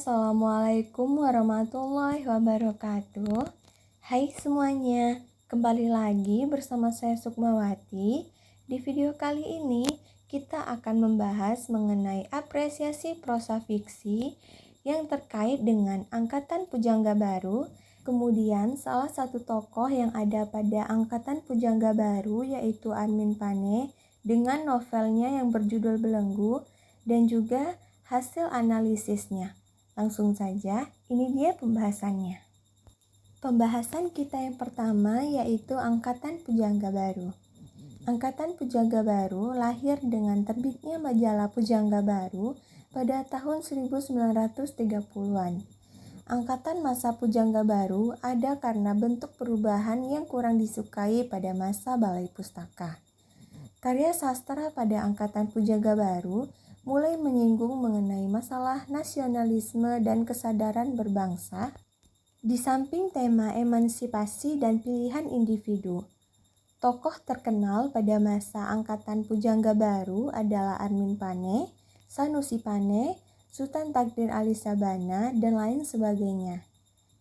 Assalamualaikum warahmatullahi wabarakatuh. Hai semuanya, kembali lagi bersama saya Sukmawati. Di video kali ini kita akan membahas mengenai apresiasi prosa fiksi yang terkait dengan Angkatan Pujangga Baru. Kemudian salah satu tokoh yang ada pada Angkatan Pujangga Baru yaitu Armin Pane dengan novelnya yang berjudul Belenggu dan juga hasil analisisnya. Langsung saja, ini dia pembahasannya. Pembahasan kita yang pertama yaitu Angkatan Pujangga Baru. Angkatan Pujangga Baru lahir dengan terbitnya majalah Pujangga Baru pada tahun 1930-an. Angkatan masa Pujangga Baru ada karena bentuk perubahan yang kurang disukai pada masa Balai Pustaka. Karya sastra pada Angkatan Pujangga Baru mulai menyinggung mengenai masalah nasionalisme dan kesadaran berbangsa, di samping tema emansipasi dan pilihan individu. Tokoh terkenal pada masa Angkatan Pujangga Baru adalah Armin Pane, Sanusi Pane, Sultan Takdir Ali Sabana, dan lain sebagainya.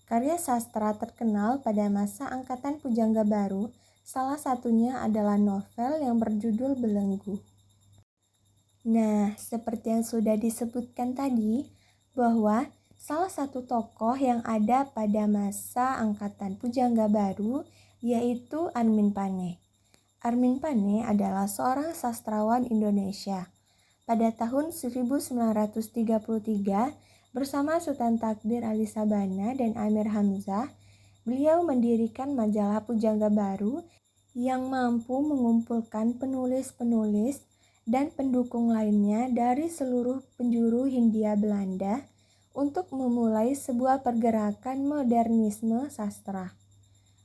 Karya sastra terkenal pada masa Angkatan Pujangga Baru, salah satunya adalah novel yang berjudul Belenggu. Nah, seperti yang sudah disebutkan tadi, bahwa salah satu tokoh yang ada pada masa Angkatan Pujangga Baru yaitu Armin Pane. Armin Pane adalah seorang sastrawan Indonesia. Pada tahun 1933, bersama Sultan Takdir Ali Sabana dan Amir Hamzah, beliau mendirikan majalah Pujangga Baru yang mampu mengumpulkan penulis-penulis dan pendukung lainnya dari seluruh penjuru Hindia Belanda untuk memulai sebuah pergerakan modernisme sastra.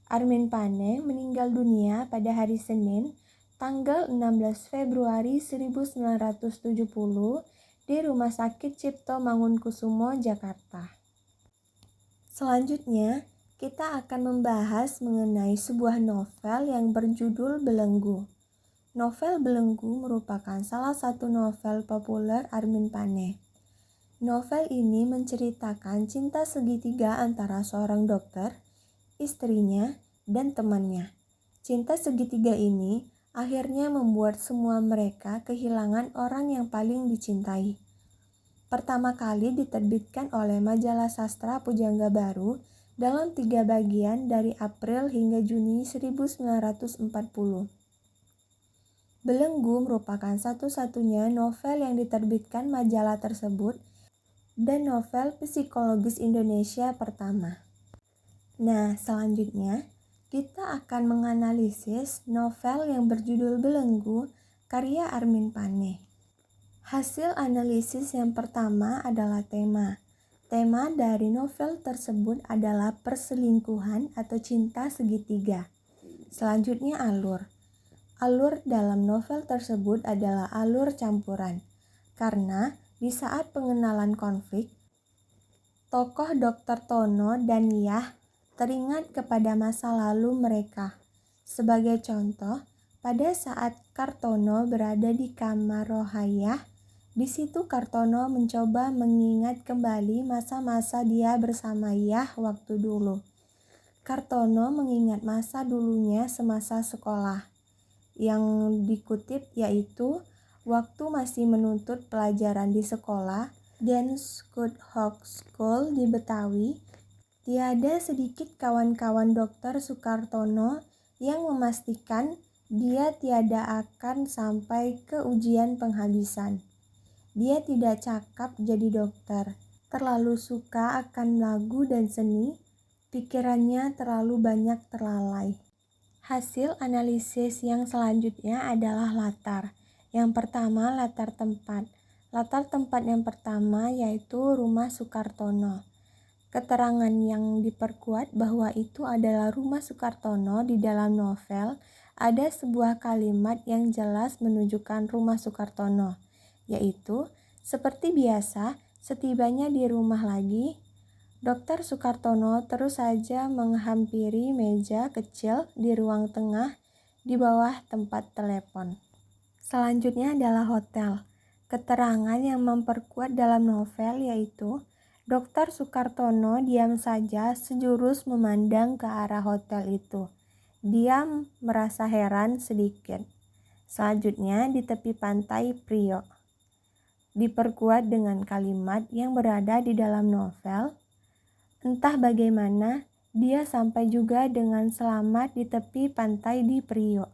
Armin Pane meninggal dunia pada hari Senin, tanggal 16 Februari 1970 di Rumah Sakit Cipto Mangunkusumo, Jakarta. Selanjutnya, kita akan membahas mengenai sebuah novel yang berjudul Belenggu. Novel Belenggu merupakan salah satu novel populer Armin Pane. Novel ini menceritakan cinta segitiga antara seorang dokter, istrinya, dan temannya. Cinta segitiga ini akhirnya membuat semua mereka kehilangan orang yang paling dicintai. Pertama kali diterbitkan oleh majalah sastra Pujangga Baru dalam 3 bagian dari April hingga Juni 1940. Belenggu merupakan satu-satunya novel yang diterbitkan majalah tersebut dan novel psikologis Indonesia pertama. Nah, selanjutnya kita akan menganalisis novel yang berjudul Belenggu karya Armin Pane. Hasil analisis yang pertama adalah tema. Tema dari novel tersebut adalah perselingkuhan atau cinta segitiga. Selanjutnya alur. Alur dalam novel tersebut adalah alur campuran, karena di saat pengenalan konflik, tokoh Dr. Tono dan Yah teringat kepada masa lalu mereka. Sebagai contoh, pada saat Kartono berada di kamar Rohayah, di situ Kartono mencoba mengingat kembali masa-masa dia bersama Yah waktu dulu. Kartono mengingat masa dulunya semasa sekolah. Yang dikutip yaitu waktu masih menuntut pelajaran di sekolah dan Schoolhouse School di Betawi, tiada sedikit kawan-kawan Dr. Sukartono yang memastikan dia tiada akan sampai ke ujian penghabisan. Dia tidak cakap jadi dokter, terlalu suka akan lagu dan seni, pikirannya terlalu banyak terlalai. Hasil analisis yang selanjutnya adalah latar. Yang pertama, latar tempat. Latar tempat yang pertama yaitu rumah Sukartono. Keterangan yang diperkuat bahwa itu adalah rumah Sukartono di dalam novel, ada sebuah kalimat yang jelas menunjukkan rumah Sukartono, yaitu, seperti biasa, setibanya di rumah lagi, Dr. Sukartono terus saja menghampiri meja kecil di ruang tengah di bawah tempat telepon. Selanjutnya adalah hotel. Keterangan yang memperkuat dalam novel yaitu Dokter Sukartono diam saja sejurus memandang ke arah hotel itu. Dia merasa heran sedikit. Selanjutnya di tepi pantai Priok. Diperkuat dengan kalimat yang berada di dalam novel. Entah bagaimana, dia sampai juga dengan selamat di tepi pantai di Priok.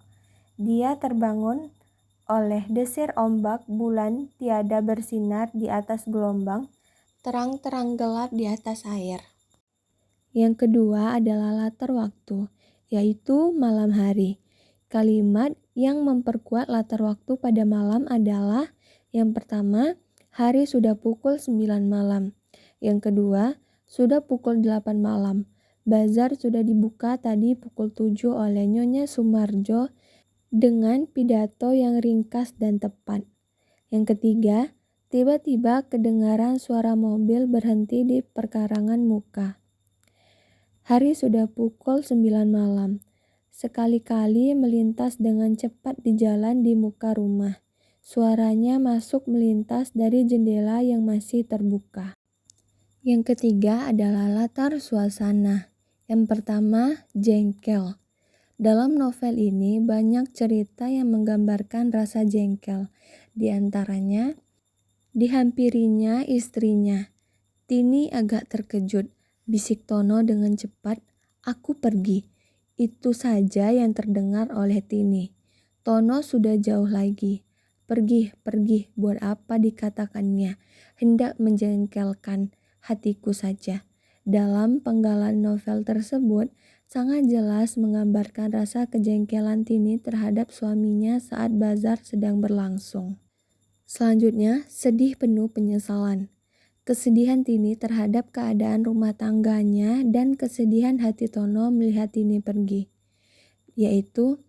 Dia terbangun oleh desir ombak, bulan tiada bersinar di atas gelombang, terang-terang gelap di atas air. Yang kedua adalah latar waktu, yaitu malam hari. Kalimat yang memperkuat latar waktu pada malam adalah yang pertama, hari sudah pukul 9 malam. Yang kedua, sudah pukul 8 malam. Bazar sudah dibuka tadi pukul 7 oleh Nyonya Sumarjo dengan pidato yang ringkas dan tepat. Yang ketiga, tiba-tiba kedengaran suara mobil berhenti di perkarangan muka. Hari sudah pukul 9 malam. Sekali-kali melintas dengan cepat di jalan di muka rumah. Suaranya masuk melintas dari jendela yang masih terbuka. Yang ketiga adalah latar suasana. Yang pertama, jengkel. Dalam novel ini banyak cerita yang menggambarkan rasa jengkel. Di antaranya, dihampirinya istrinya. Tini agak terkejut. Bisik Tono dengan cepat, "Aku pergi." Itu saja yang terdengar oleh Tini. Tono sudah jauh lagi. Pergi, buat apa dikatakannya? Hendak menjengkelkan hatiku saja. Dalam penggalan novel tersebut, sangat jelas menggambarkan rasa kejengkelan Tini terhadap suaminya saat bazar sedang berlangsung. Selanjutnya, sedih penuh penyesalan. Kesedihan Tini terhadap keadaan rumah tangganya dan kesedihan hati Tono melihat Tini pergi. Yaitu,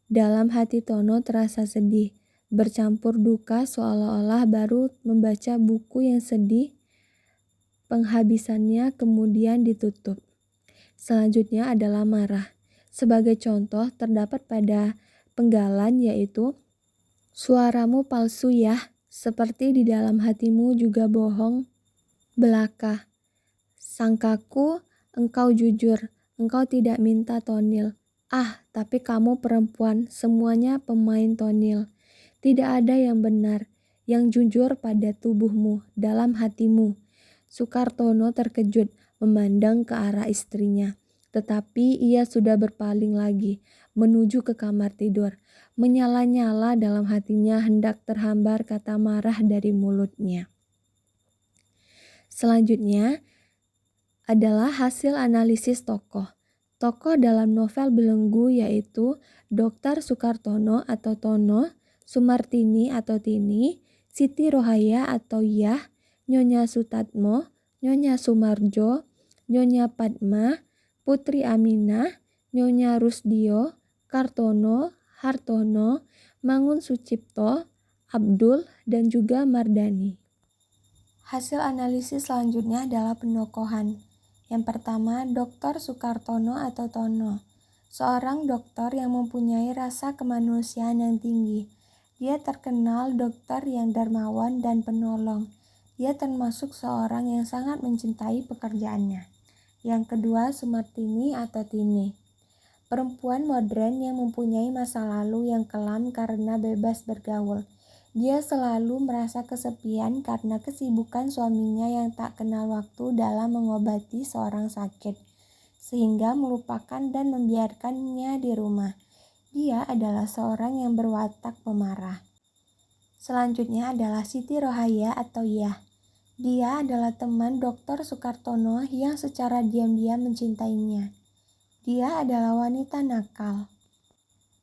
dalam hati Tono terasa sedih, bercampur duka seolah-olah baru membaca buku yang sedih, penghabisannya kemudian ditutup. Selanjutnya adalah marah. Sebagai contoh terdapat pada penggalan yaitu, "Suaramu palsu ya. Seperti di dalam hatimu juga bohong belaka. Sangkaku engkau jujur, engkau tidak minta tonil. Ah, tapi kamu perempuan, semuanya pemain tonil. Tidak ada yang benar, yang jujur pada tubuhmu, dalam hatimu." Sukartono terkejut memandang ke arah istrinya, tetapi ia sudah berpaling lagi, menuju ke kamar tidur. Menyala-nyala dalam hatinya hendak terhambar kata marah dari mulutnya. Selanjutnya adalah hasil analisis tokoh. Tokoh dalam novel Belenggu yaitu Dr. Sukartono atau Tono, Sumartini atau Tini, Siti Rohaya atau Yah, Nyonya Sutatmo, Nyonya Sumarjo, Nyonya Padma, Putri Aminah, Nyonya Rusdio, Kartono, Hartono, Mangun Sucipto, Abdul, dan juga Mardani. Hasil analisis selanjutnya adalah penokohan. Yang pertama, Dr. Sukartono atau Tono. Seorang dokter yang mempunyai rasa kemanusiaan yang tinggi. Dia terkenal dokter yang dermawan dan penolong. Dia termasuk seorang yang sangat mencintai pekerjaannya. Yang kedua, Sumartini atau Tini. Perempuan modern yang mempunyai masa lalu yang kelam karena bebas bergaul. Dia selalu merasa kesepian karena kesibukan suaminya yang tak kenal waktu dalam mengobati seorang sakit, sehingga melupakan dan membiarkannya di rumah. Dia adalah seorang yang berwatak pemarah. Selanjutnya adalah Siti Rohaya atau Yah. Dia adalah teman Dr. Sukartono yang secara diam-diam mencintainya. Dia adalah wanita nakal.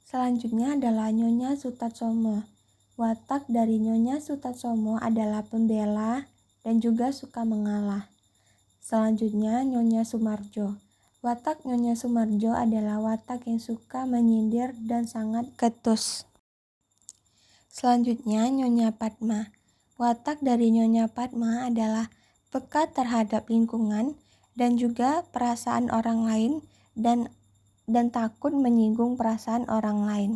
Selanjutnya adalah Nyonya Sutatsomo. Watak dari Nyonya Sutatsomo adalah pembela dan juga suka mengalah. Selanjutnya Nyonya Sumarjo. Watak Nyonya Sumarjo adalah watak yang suka menyindir dan sangat ketus. Selanjutnya Nyonya Padma. Watak dari Nyonya Padma adalah peka terhadap lingkungan dan juga perasaan orang lain dan takut menyinggung perasaan orang lain.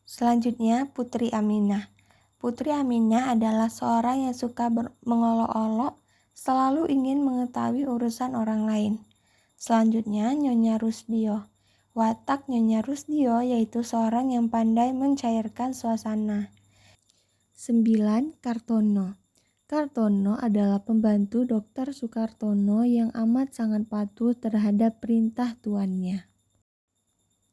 Selanjutnya Putri Aminah. Putri Aminah adalah seorang yang suka mengolok-olok selalu ingin mengetahui urusan orang lain. Selanjutnya, Nyonya Rusdio. Watak Nyonya Rusdio yaitu seorang yang pandai mencairkan suasana. 9. Kartono. Kartono adalah pembantu Dr. Sukartono yang amat sangat patuh terhadap perintah tuannya.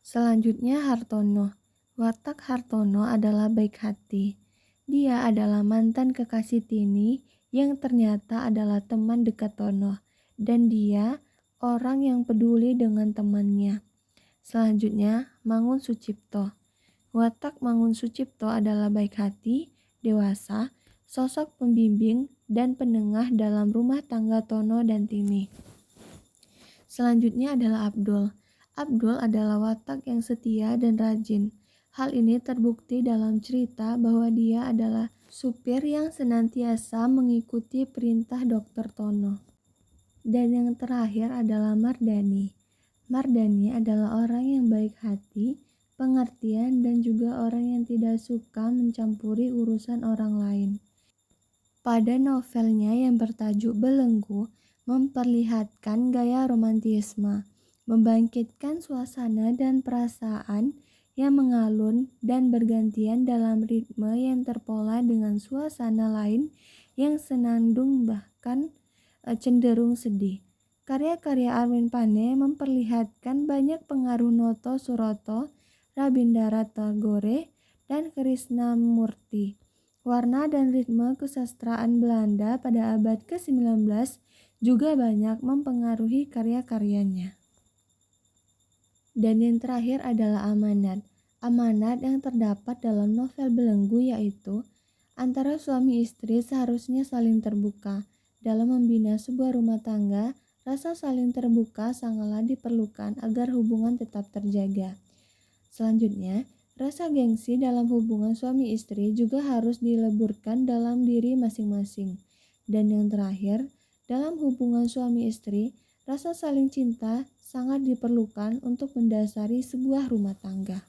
Selanjutnya Hartono. Watak Hartono adalah baik hati. Dia adalah mantan kekasih Tini yang ternyata adalah teman dekat Tono, dan dia orang yang peduli dengan temannya. Selanjutnya, Mangun Sucipto. Watak Mangun Sucipto adalah baik hati, dewasa, sosok pembimbing dan penengah dalam rumah tangga Tono dan Tini. Selanjutnya adalah Abdul. Abdul adalah watak yang setia dan rajin. Hal ini terbukti dalam cerita bahwa dia adalah supir yang senantiasa mengikuti perintah Dr. Tono. Dan yang terakhir adalah Mardani. Mardani adalah orang yang baik hati, pengertian, dan juga orang yang tidak suka mencampuri urusan orang lain. Pada novelnya yang bertajuk Belenggu, memperlihatkan gaya romantisme, membangkitkan suasana dan perasaan yang mengalun dan bergantian dalam ritme yang terpola dengan suasana lain yang senandung bahkan cenderung sedih. Karya-karya Armin Pane memperlihatkan banyak pengaruh Noto Suroto, Rabindranath Tagore, dan Krishnamurti. Warna dan ritme kesastraan Belanda pada abad ke-19 juga banyak mempengaruhi karya-karyanya. Dan yang terakhir adalah amanat. Amanat yang terdapat dalam novel Belenggu yaitu antara suami istri seharusnya saling terbuka. Dalam membina sebuah rumah tangga, rasa saling terbuka sangatlah diperlukan agar hubungan tetap terjaga. Selanjutnya, rasa gengsi dalam hubungan suami istri juga harus dileburkan dalam diri masing-masing. Dan yang terakhir, dalam hubungan suami istri, rasa saling cinta sangat diperlukan untuk mendasari sebuah rumah tangga.